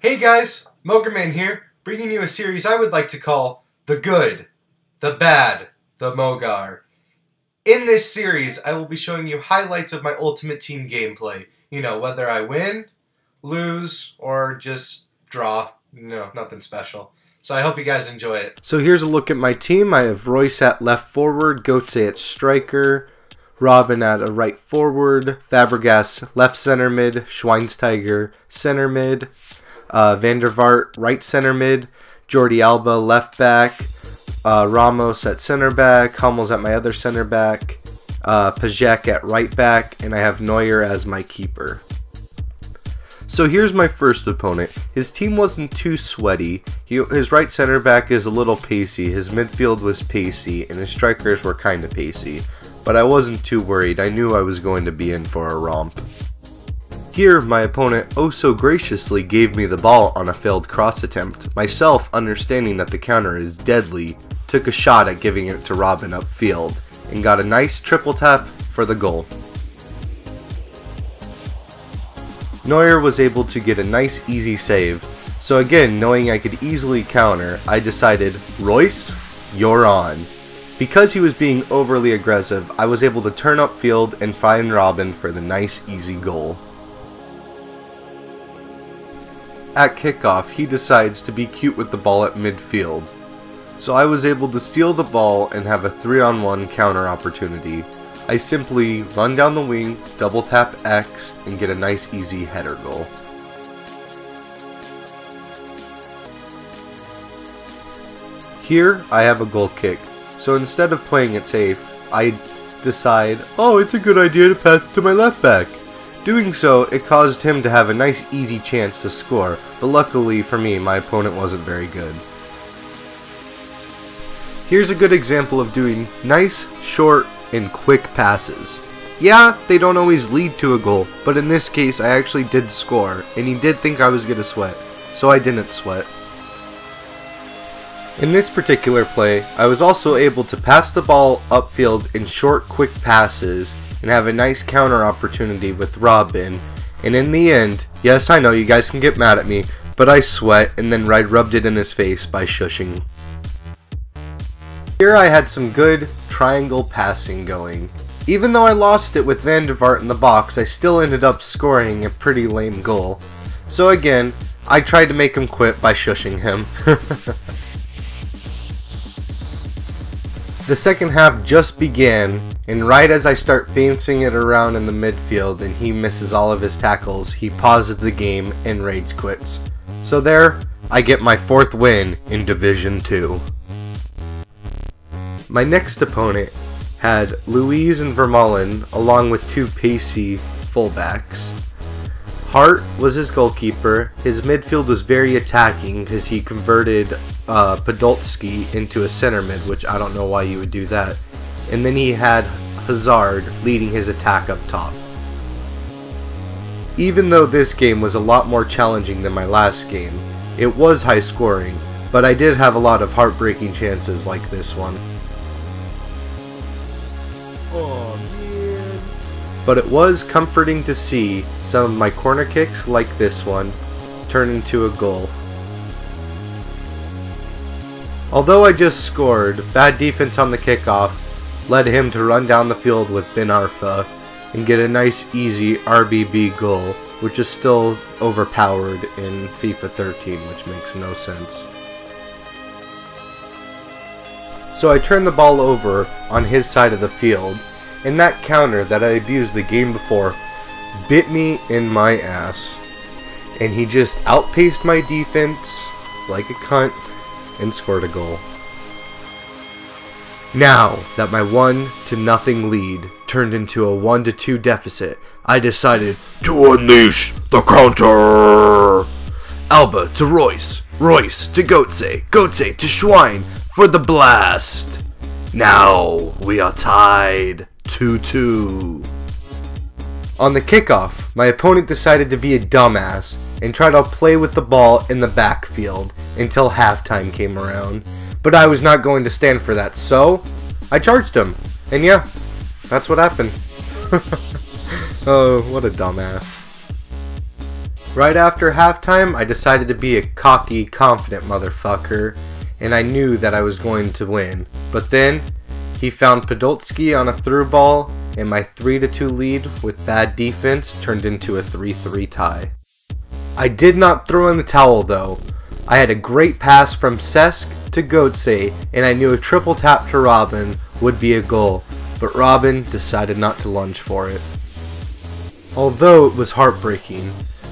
Hey guys, MogarMan here, bringing you a series I would like to call The Good, The Bad, The Mogar. In this series, I will be showing you highlights of my Ultimate Team gameplay. You know, whether I win, lose, or just draw. No, nothing special. So I hope you guys enjoy it. So here's a look at my team. I have Royce at left forward, Goetze at striker, Robin at a right forward, Fabregas left center mid, Schweinsteiger center mid, Van der Vaart right center mid, Jordi Alba left back, Ramos at center back, Hummels at my other center back, Pajek at right back, and I have Neuer as my keeper. So here's my first opponent. His team wasn't too sweaty. His right center back is a little pacey, his midfield was pacey, and his strikers were kinda pacey. But I wasn't too worried, I knew I was going to be in for a romp. Here, my opponent oh so graciously gave me the ball on a failed cross attempt. Myself, understanding that the counter is deadly, took a shot at giving it to Robin upfield, and got a nice triple tap for the goal. Neuer was able to get a nice easy save, so again, knowing I could easily counter, I decided, Royce, you're on. Because he was being overly aggressive, I was able to turn upfield and find Robin for the nice easy goal. At kickoff, he decides to be cute with the ball at midfield, so I was able to steal the ball and have a 3-on-1 counter opportunity. I simply run down the wing, double tap X, and get a nice easy header goal. Here, I have a goal kick, so instead of playing it safe, I decide, oh, it's a good idea to pass it to my left back. Doing so, it caused him to have a nice easy chance to score, but luckily for me, my opponent wasn't very good. Here's a good example of doing nice, short, and quick passes. Yeah, they don't always lead to a goal, but in this case I actually did score, and he did think I was gonna sweat, so I didn't sweat. In this particular play, I was also able to pass the ball upfield in short, quick passes, and have a nice counter opportunity with Robin, and in the end, yes I know you guys can get mad at me, but I sweat and then I rubbed it in his face by shushing. Here I had some good triangle passing going. Even though I lost it with Van der Vaart in the box, I still ended up scoring a pretty lame goal. So again, I tried to make him quit by shushing him. The second half just began, and right as I start bouncing it around in the midfield and he misses all of his tackles, he pauses the game and rage quits. So there, I get my 4th win in Division 2. My next opponent had Louise and Vermaelen along with 2 pacey fullbacks. Hart was his goalkeeper. His midfield was very attacking because he converted Podolski into a center mid, which I don't know why you would do that. And then he had Hazard leading his attack up top. Even though this game was a lot more challenging than my last game, it was high scoring, but I did have a lot of heartbreaking chances like this one. Oh man. But it was comforting to see some of my corner kicks like this one turn into a goal. Although I just scored, bad defense on the kickoff led him to run down the field with Ben Arfa and get a nice easy RBB goal, which is still overpowered in FIFA 13, which makes no sense. So I turned the ball over on his side of the field, and that counter that I abused the game before bit me in my ass. And he just outpaced my defense like a cunt and scored a goal. Now that my 1-0 lead turned into a 1-2 deficit, I decided to unleash the counter! Alba to Royce, Royce to Goetze, Goetze to Schwein for the blast! Now we are tied 2-2. On the kickoff, my opponent decided to be a dumbass and try to play with the ball in the backfield until halftime came around. But I was not going to stand for that, so I charged him. And yeah, that's what happened. Oh, what a dumbass. Right after halftime, I decided to be a cocky, confident motherfucker, and I knew that I was going to win. But then, he found Podolski on a through ball, and my 3-2 lead with bad defense turned into a 3-3 tie. I did not throw in the towel though. I had a great pass from Cesc to Götze, and I knew a triple tap to Robin would be a goal, but Robin decided not to lunge for it. Although it was heartbreaking,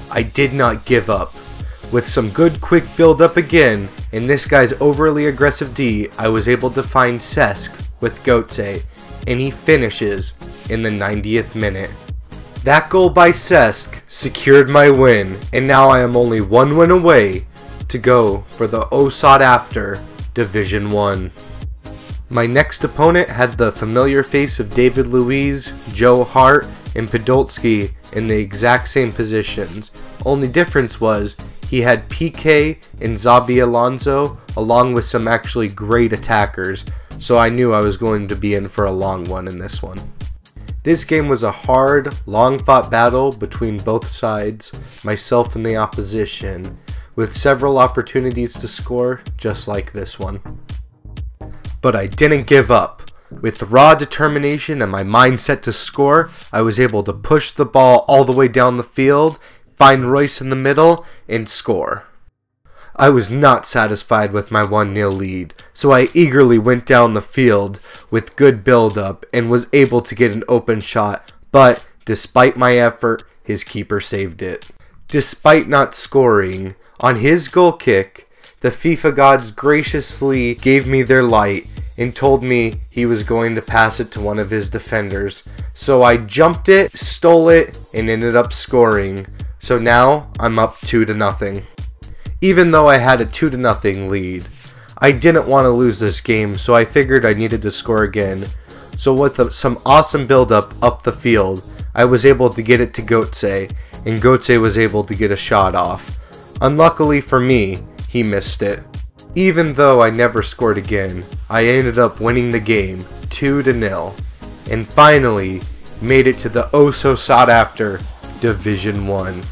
I did not give up. With some good quick build up again, and this guy's overly aggressive D, I was able to find Cesc with Götze, and he finishes in the 90th minute. That goal by Cesc secured my win, and now I am only one win away to go for the sought after Division 1. My next opponent had the familiar face of David Luiz, Joe Hart, and Podolski in the exact same positions. Only difference was he had PK and Xabi Alonso along with some actually great attackers, so I knew I was going to be in for a long one in this one. This game was a hard, long-fought battle between both sides, myself and the opposition, with several opportunities to score just like this one. But I didn't give up. With raw determination and my mindset to score, I was able to push the ball all the way down the field, find Royce in the middle, and score. I was not satisfied with my 1-0 lead, so I eagerly went down the field with good build-up and was able to get an open shot, but despite my effort, his keeper saved it. Despite not scoring, on his goal kick, the FIFA gods graciously gave me their light and told me he was going to pass it to one of his defenders. So I jumped it, stole it, and ended up scoring. So now I'm up 2-0. Even though I had a 2-0 lead, I didn't want to lose this game, so I figured I needed to score again. So with some awesome build-up up the field, I was able to get it to Götze, and Götze was able to get a shot off. Unluckily for me, he missed it. Even though I never scored again, I ended up winning the game 2-0, and finally made it to the oh so sought after Division 1.